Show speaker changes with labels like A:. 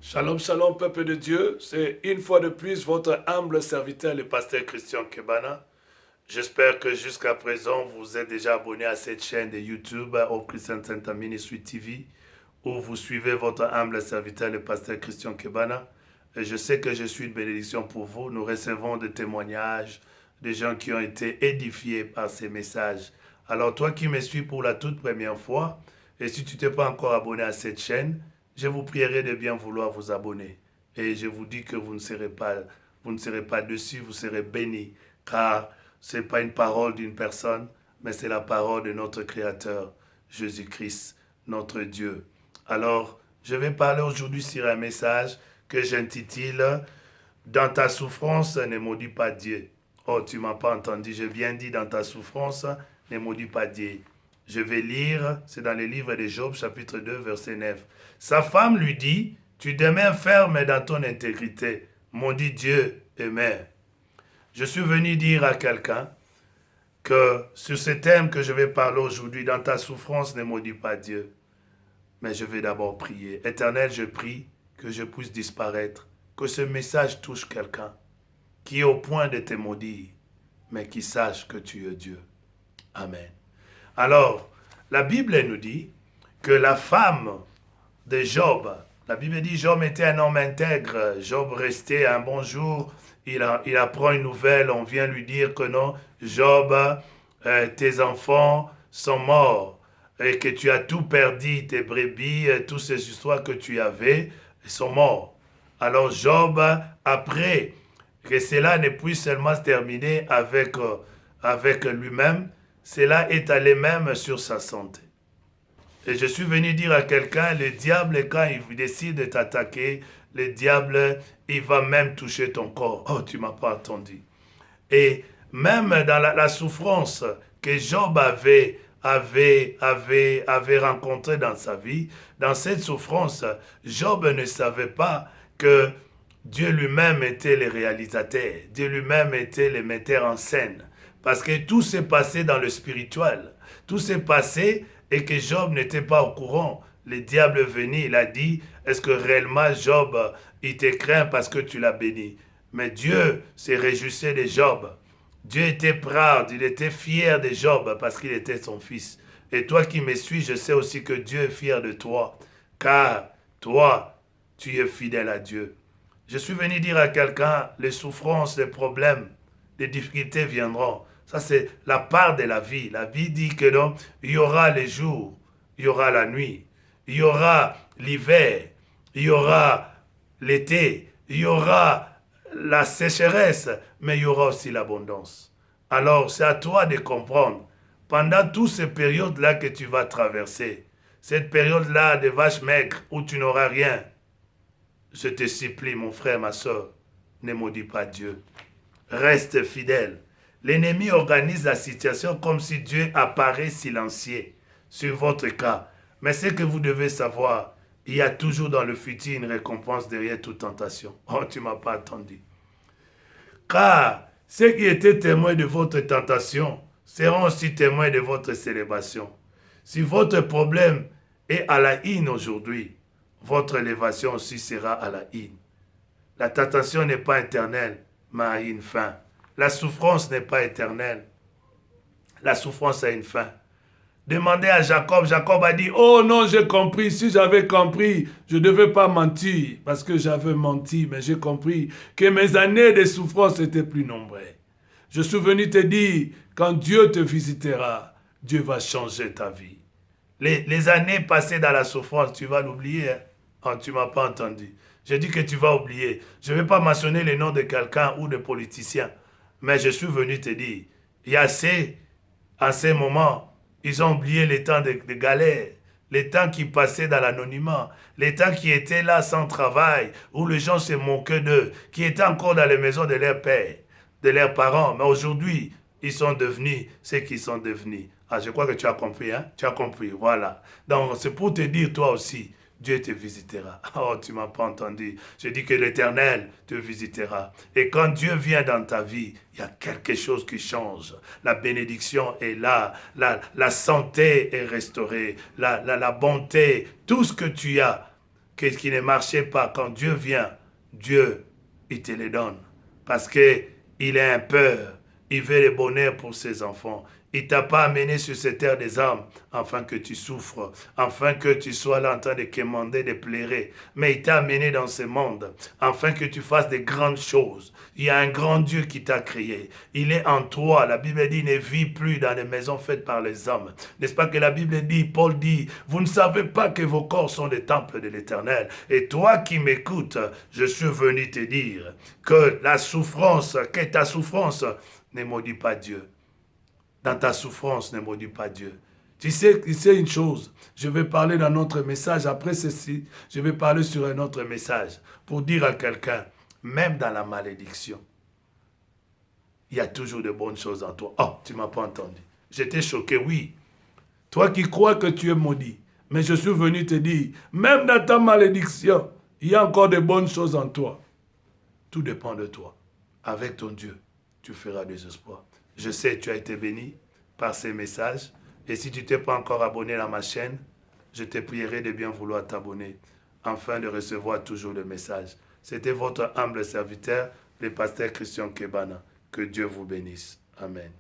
A: Shalom, shalom, peuple de Dieu. C'est une fois de plus votre humble serviteur, le pasteur Christian Kebana. J'espère que jusqu'à présent, vous êtes déjà abonné à cette chaîne de YouTube, au Christian Center Ministry TV, où vous suivez votre humble serviteur, le pasteur Christian Kebana. Et je sais que je suis une bénédiction pour vous. Nous recevons des témoignages de gens qui ont été édifiés par ces messages. Alors, toi qui me suis pour la toute première fois, et si tu t'es pas encore abonné à cette chaîne, je vous prierai de bien vouloir vous abonner. Et je vous dis que vous ne serez pas dessus, vous serez bénis. Car ce n'est pas une parole d'une personne, mais c'est la parole de notre Créateur, Jésus-Christ, notre Dieu. Alors, je vais parler aujourd'hui sur un message que j'intitule « Dans ta souffrance, ne maudis pas Dieu ». Oh, tu ne m'as pas entendu, je viens dire « Dans ta souffrance, ne maudis pas Dieu ». Je vais lire, c'est dans le livre de Job, chapitre 2, verset 9. Sa femme lui dit, tu demeures ferme dans ton intégrité, maudit Dieu et mère. Je suis venu dire à quelqu'un que sur ce thème que je vais parler aujourd'hui, dans ta souffrance, ne maudis pas Dieu. Mais je vais d'abord prier. Éternel, je prie que je puisse disparaître, que ce message touche quelqu'un qui est au point de te maudire, mais qui sache que tu es Dieu. Amen. Alors, la Bible nous dit que la femme de Job, la Bible dit Job était un homme intègre. Job restait un bon jour, il apprend une nouvelle, on vient lui dire que non, Job, tes enfants sont morts et que tu as tout perdu, tes brebis, toutes ces histoires que tu avais sont morts. Alors Job, après que cela ne puisse seulement se terminer avec lui-même, cela est allé même sur sa santé. Et je suis venu dire à quelqu'un, le diable, quand il décide de t'attaquer, le diable, il va même toucher ton corps. Oh, tu ne m'as pas entendu. Et même dans la souffrance que Job avait rencontrée dans sa vie, dans cette souffrance, Job ne savait pas que Dieu lui-même était le réalisateur, Dieu lui-même était le metteur en scène. Parce que tout s'est passé dans le spirituel. Tout s'est passé et que Job n'était pas au courant. Le diable est venu, il a dit, est-ce que réellement Job, il te craint parce que tu l'as béni? Mais Dieu se réjouissait de Job. Dieu était proud, il était fier de Job parce qu'il était son fils. Et toi qui me suis, je sais aussi que Dieu est fier de toi. Car toi, tu es fidèle à Dieu. Je suis venu dire à quelqu'un, les souffrances, les problèmes, les difficultés viendront. Ça, c'est la part de la vie. La vie dit que non, il y aura les jours, il y aura la nuit, il y aura l'hiver, il y aura l'été, il y aura la sécheresse, mais il y aura aussi l'abondance. Alors, c'est à toi de comprendre, pendant toutes ces périodes-là que tu vas traverser, cette période-là de vaches maigres où tu n'auras rien, je te supplie, mon frère, ma soeur, ne maudis pas Dieu. Reste fidèle. L'ennemi organise la situation comme si Dieu apparaît silencieux sur votre cas. Mais ce que vous devez savoir, il y a toujours dans le futur une récompense derrière toute tentation. Oh, tu ne m'as pas attendu. Car ceux qui étaient témoins de votre tentation seront aussi témoins de votre célébration. Si votre problème est à la haine aujourd'hui, votre élévation aussi sera à la haine. La tentation n'est pas éternelle, mais a une fin. La souffrance n'est pas éternelle. La souffrance a une fin. Demandez à Jacob. Jacob a dit, oh non, j'ai compris. Si j'avais compris, je ne devais pas mentir. Parce que j'avais menti, mais j'ai compris que mes années de souffrance étaient plus nombreuses. Je suis venu te dire, quand Dieu te visitera, Dieu va changer ta vie. Les années passées dans la souffrance, tu vas l'oublier. Hein? Oh, tu ne m'as pas entendu. Je dis que tu vas oublier. Je ne vais pas mentionner le nom de quelqu'un ou de politicien. Mais je suis venu te dire, il y a à ces moments, ils ont oublié les temps de galère, les temps qui passaient dans l'anonymat, les temps qui étaient là sans travail, où les gens se moquaient d'eux, qui étaient encore dans les maisons de leur père, de leurs parents. Mais aujourd'hui, ils sont devenus ce qu'ils sont devenus. Ah, je crois que tu as compris, hein? Tu as compris, voilà. Donc, c'est pour te dire, toi aussi, Dieu te visitera. Oh, tu ne m'as pas entendu. Je dis que l'Éternel te visitera. Et quand Dieu vient dans ta vie, il y a quelque chose qui change. La bénédiction est là. La santé est restaurée. La bonté, tout ce que tu as. qui ne marchaient pas, quand Dieu vient, Dieu, il te les donne. Parce qu'il est un père, il veut le bonheur pour ses enfants. Il ne t'a pas amené sur cette terre des hommes afin que tu souffres, afin que tu sois là en train de quémander, de pleurer. Mais il t'a amené dans ce monde afin que tu fasses de grandes choses. Il y a un grand Dieu qui t'a créé. Il est en toi. La Bible dit, ne vis plus dans les maisons faites par les hommes. N'est-ce pas que la Bible dit, Paul dit, vous ne savez pas que vos corps sont des temples de l'Éternel. Et toi qui m'écoutes, je suis venu te dire que la souffrance, que ta souffrance ne maudit pas Dieu. Dans ta souffrance, ne maudis pas Dieu. Tu sais une chose, je vais parler dans notre message, après ceci, je vais parler sur un autre message, pour dire à quelqu'un, même dans la malédiction, il y a toujours de bonnes choses en toi. Oh, tu ne m'as pas entendu. J'étais choqué, oui. Toi qui crois que tu es maudit, mais je suis venu te dire, même dans ta malédiction, il y a encore de bonnes choses en toi. Tout dépend de toi. Avec ton Dieu, tu feras des espoirs. Je sais que tu as été béni par ces messages. Et si tu n'es pas encore abonné à ma chaîne, je te prierai de bien vouloir t'abonner afin de recevoir toujours le message. C'était votre humble serviteur, le pasteur Christian Kebana. Que Dieu vous bénisse. Amen.